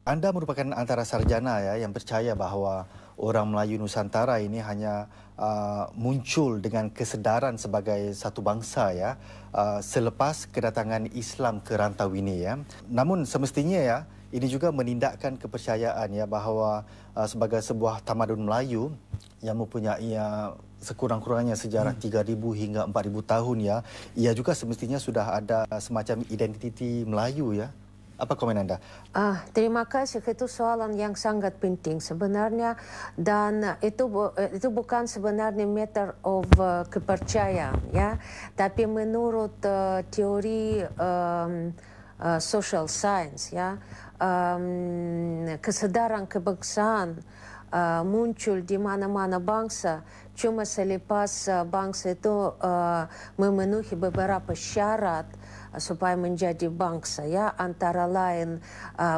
Anda merupakan antara sarjana ya yang percaya bahawa orang Melayu Nusantara ini hanya muncul dengan kesedaran sebagai satu bangsa ya selepas kedatangan Islam ke rantau ini ya. Namun semestinya ya ini juga menindakkan kepercayaan ya bahawa sebagai sebuah tamadun Melayu yang mempunyai sekurang-kurangnya sejarah 3,000 hingga 4,000 tahun ya, ia juga semestinya sudah ada semacam identiti Melayu ya. Apa komen Anda? Terima kasih. Itu soalan yang sangat penting sebenarnya, dan itu bukan sebenarnya matter of kepercayaan ya, tapi menurut teori social science ya, kesadaran kebangsaan muncul di mana-mana bangsa cuma selepas bangsa itu memenuhi beberapa syarat supaya menjadi bangsa ya, antara lain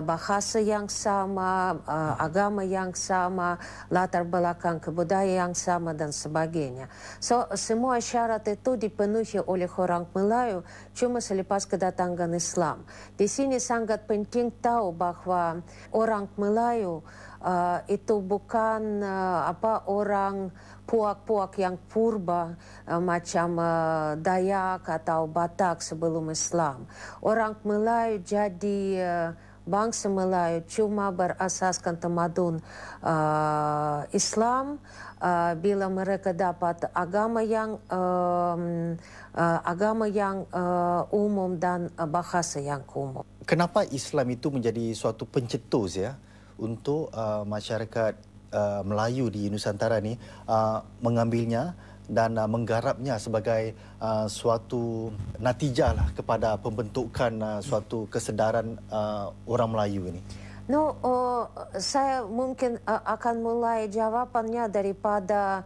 bahasa yang sama, agama yang sama, latar belakang kebudayaan yang sama dan sebagainya. So semua syarat itu dipenuhi oleh orang Melayu cuma selepas kedatangan Islam. Di sini sangat penting tahu bahwa orang Melayu itu bukan orang puak-puak yang purba macam Dayak atau Batak sebelum Islam. Orang Melayu jadi bangsa Melayu cuma berasaskan tamadun Islam bila mereka dapat agama yang umum dan bahasa yang umum. Kenapa Islam itu menjadi suatu pencetus ya untuk masyarakat Melayu di Nusantara ni mengambilnya dan menggarapnya sebagai suatu natijah lah kepada pembentukan suatu kesedaran orang Melayu ini? Saya mungkin akan mulai jawabannya daripada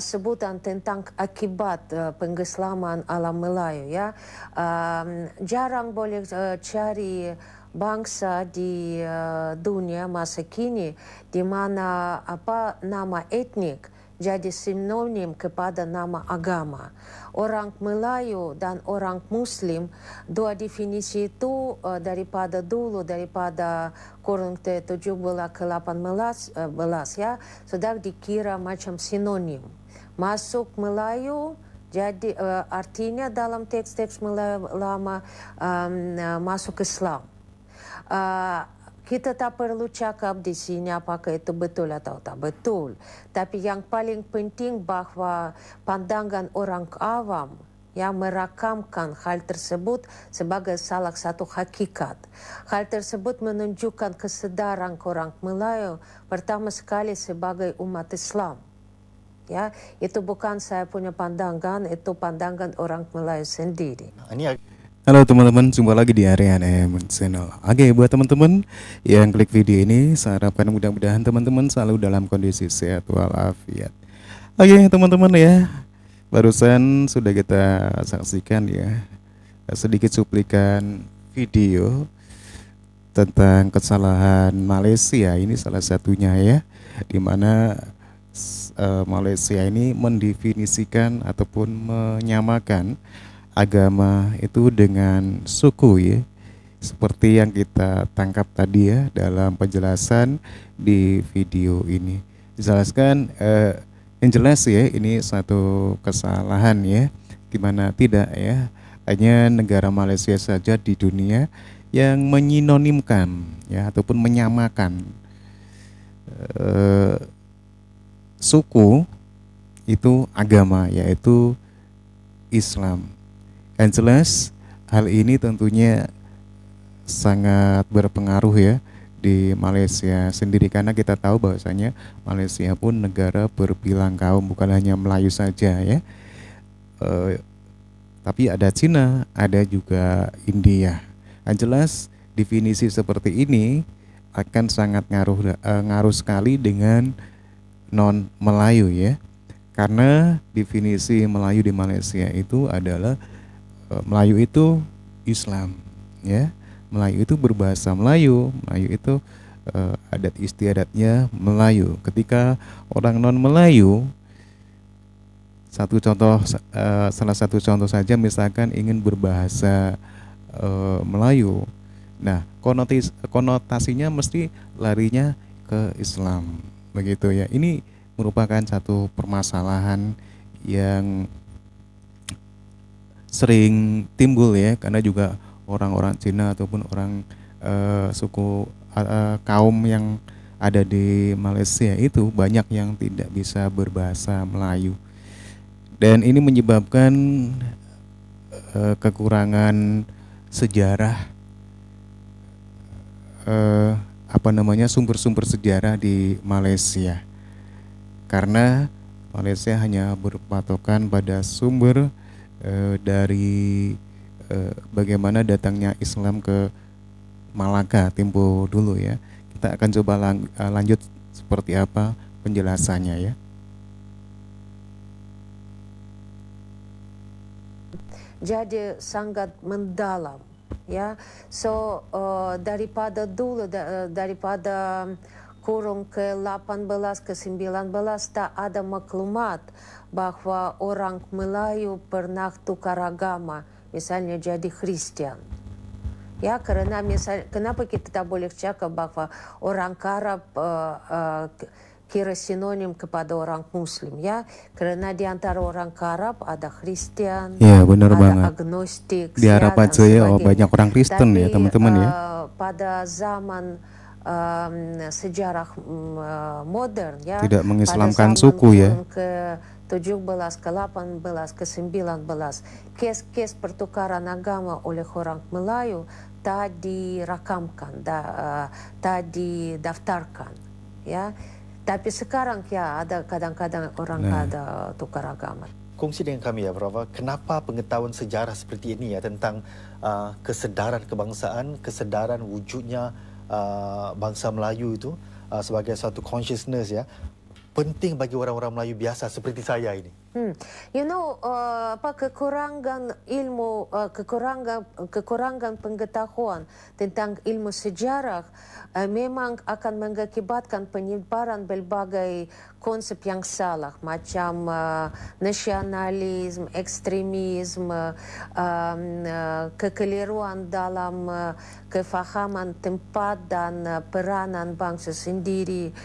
sebutan tentang akibat pengislaman alam Melayu ya. Jarang boleh cari bangsa di dunia masa kini di mana nama etnik jadi sinonim kepada nama agama. Orang Melayu dan orang Muslim, dua definisi itu daripada dulu, daripada kurun ke-17 ke-18 ya, sudah dikira macam sinonim. Masuk Melayu, jadi artinya dalam teks-teks Melayu lama masuk Islam. Kita tak perlu cakap di sini apakah itu betul atau tak betul. Tapi yang paling penting bahwa pandangan orang awam yang merakamkan hal tersebut sebagai salah satu hakikat. Hal tersebut menunjukkan kesedaran orang Melayu pertama sekali sebagai umat Islam. Ya, itu bukan saya punya pandangan, itu pandangan orang Melayu sendiri. Halo teman-teman, jumpa lagi di area Emen Channel. Oke, buat teman-teman yang klik video ini, saya harapkan mudah-mudahan teman-teman selalu dalam kondisi sehat walafiat. Oke teman-teman ya, barusan sudah kita saksikan ya sedikit cuplikan video tentang kesalahan Malaysia. Ini salah satunya ya, dimana Malaysia ini mendefinisikan ataupun menyamakan agama itu dengan suku ya, seperti yang kita tangkap tadi ya dalam penjelasan di video ini. Dijelaskan yang jelas ya, ini satu kesalahan ya, gimana tidak ya, hanya negara Malaysia saja di dunia yang menyinonimkan ya ataupun menyamakan suku itu agama, yaitu Islam. Yang jelas hal ini tentunya sangat berpengaruh ya di Malaysia sendiri, karena kita tahu bahwasanya Malaysia pun negara berbilang kaum, bukan hanya Melayu saja ya, tapi ada Cina, ada juga India. Yang jelas definisi seperti ini akan sangat ngaruh sekali dengan non Melayu ya, karena definisi Melayu di Malaysia itu adalah Melayu itu Islam ya, Melayu itu berbahasa Melayu, Melayu itu adat istiadatnya Melayu. Ketika orang non Melayu, salah satu contoh saja, misalkan ingin berbahasa Melayu, Nah, konotasinya mesti larinya ke Islam, begitu ya. Ini merupakan satu permasalahan yang sering timbul ya, karena juga orang-orang Cina ataupun orang suku kaum yang ada di Malaysia itu banyak yang tidak bisa berbahasa Melayu, dan ini menyebabkan kekurangan sejarah, sumber-sumber sejarah di Malaysia, karena Malaysia hanya berpatokan pada sumber dari bagaimana datangnya Islam ke Malaka Tempo dulu ya. Kita akan coba lanjut seperti apa penjelasannya ya. Jadi sangat mendalam, ya. So daripada dulu, daripada kurun ke-18 ke-19 tak ada maklumat bahwa orang Melayu pernah tukar agama, misalnya jadi Kristen. Ya, karena kenapa kita tak boleh cakap bahwa orang Arab kira sinonim kepada orang Muslim, ya? Karena di antara orang Arab ada Kristen, ya, benar ada banget. agnostik, Di Arab ya, dan aja ya sebagainya. banyak orang Kristen ya teman-teman ya. Pada zaman sejarah modern, ya, Tidak mengislamkan pada zaman suku ya. ke-17, ke-18, ke-19, kes-kes pertukaran agama oleh orang Melayu tak dirakamkan, tak didaftarkan, ya. Tapi sekarang ya ada kadang-kadang orang ada tukar agama. Kongsi dengan kami ya, Prof. Kenapa pengetahuan sejarah seperti ini ya tentang kesedaran kebangsaan, kesedaran wujudnya bangsa Melayu itu sebagai satu consciousness ya, penting bagi orang-orang Melayu biasa seperti saya ini. You know, kekurangan ilmu, kekurangan pengetahuan tentang ilmu sejarah memang akan mengakibatkan penyebaran berbagai konsep yang salah, macam nasionalisme, ekstremisme, kekeliruan dalam kefahaman tempat dan peranan bangsa sendiri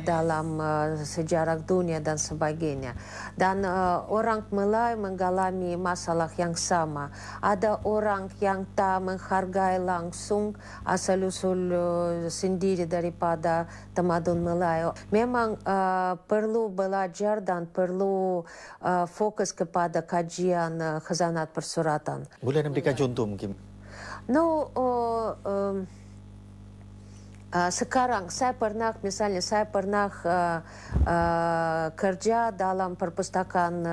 dalam sejarah dunia dan sebagainya. Dan orang Melayu mengalami masalah yang sama. Ada orang yang tak menghargai langsung asal-usul sendiri daripada tamadun Melayu. Memang perlu belajar dan perlu fokus kepada kajian khazanat persuratan. Boleh Anda berikan contoh mungkin? No, sekarang saya pernah kerja dalam perpustakaan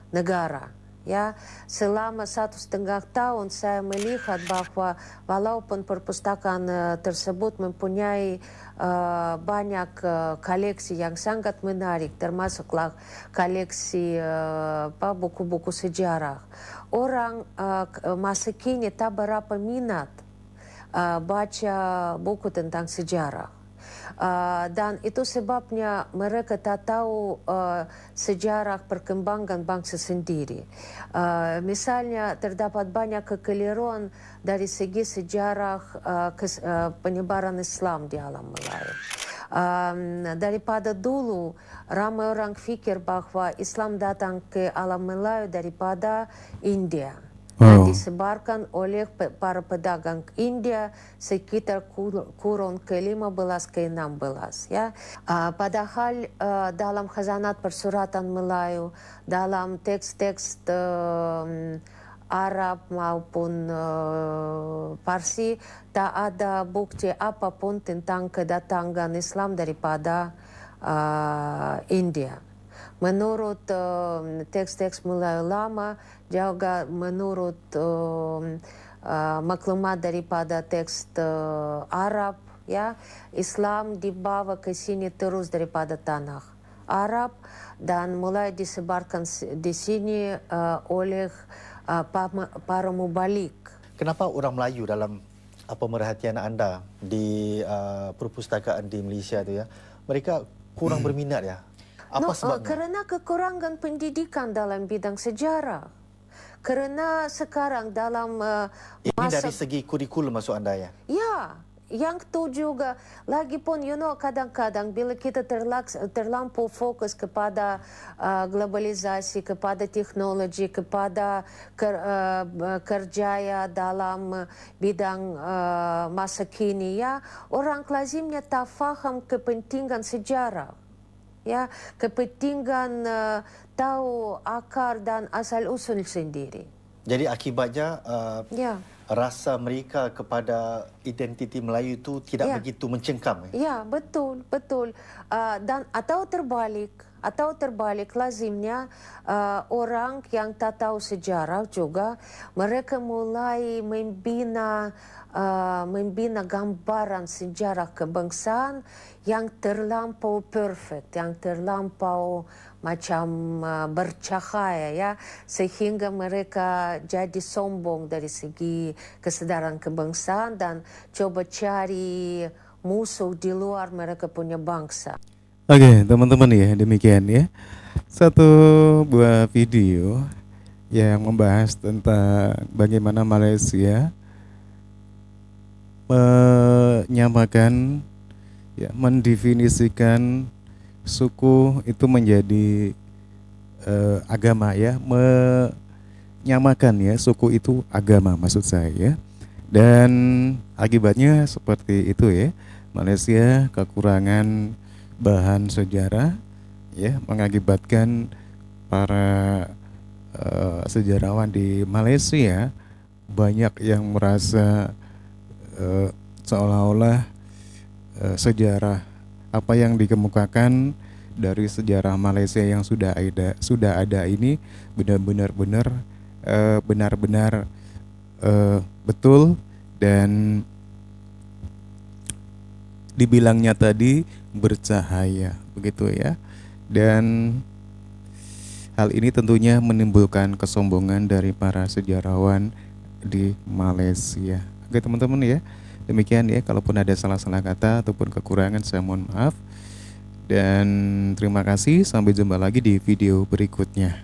negara, ya. Selama 1,5 tahun saya melihat bahwa walaupun perpustakaan tersebut mempunyai banyak koleksi yang sangat menarik, termasuklah koleksi buku-buku sejarah, orang masa kini tak berapa minat baca buku tentang sejarah. Dan itu sebabnya mereka tak tahu sejarah perkembangan bangsa sendiri. Misalnya terdapat banyak kekeliruan dari segi sejarah penyebaran Islam di alam Melayu. Daripada dulu ramai orang fikir bahwa Islam datang ke alam Melayu daripada India. Dan disebarkan oleh para pedagang India sekitar kurun ke-15 ke-16, ya. Padahal dalam khazanat persuratan Melayu, dalam teks-teks Arab maupun Parsi, tak ada bukti apapun tentang kedatangan Islam daripada India. Menurut teks-teks Melayu lama, juga menurut maklumat daripada teks Arab, ya, Islam dibawa ke sini terus daripada tanah Arab dan mulai disebarkan di sini oleh para mubalik. Kenapa orang Melayu dalam pemerhatian anda di perpustakaan di Malaysia itu ya, mereka kurang berminat ya? Apa sebabnya? Karena kekurangan pendidikan dalam bidang sejarah. Karena sekarang dalam Ini masa dari segi kurikulum maksud anda ya? ya, yang itu juga, lagi pun, kadang-kadang bila kita terlampau fokus kepada globalisasi, kepada teknologi, kepada kerja dalam bidang masa kini, ya, orang lazimnya tak faham kepentingan sejarah. Ya, kepentingan tahu akar dan asal-usul sendiri. Jadi akibatnya Ya. rasa mereka kepada identiti Melayu itu tidak Ya. begitu mencengkam. Ya, betul, betul. Dan atau terbalik lazimnya orang yang tak tahu sejarah juga mereka mulai membina gambaran sejarah kebangsaan yang terlampau perfect, yang terlampau macam bercahaya, ya, sehingga mereka jadi sombong dari segi kesadaran kebangsaan dan coba cari musuh di luar mereka punya bangsa. Oke, teman-teman ya, demikian ya. Satu buah video yang membahas tentang bagaimana Malaysia menyamakan, ya, mendefinisikan suku itu menjadi agama, ya, menyamakan, ya, suku itu agama maksud saya, ya. Dan akibatnya seperti itu, ya. Malaysia kekurangan bahan sejarah, ya, mengakibatkan para sejarawan di Malaysia banyak yang merasa seolah-olah sejarah apa yang dikemukakan dari sejarah Malaysia yang sudah ada ini benar-benar betul, dan dibilangnya tadi bercahaya, begitu ya. Dan hal ini tentunya menimbulkan kesombongan dari para sejarawan di Malaysia. Oke teman-teman ya, demikian ya. Kalaupun ada salah-salah kata ataupun kekurangan saya mohon maaf. Dan terima kasih, sampai jumpa lagi di video berikutnya.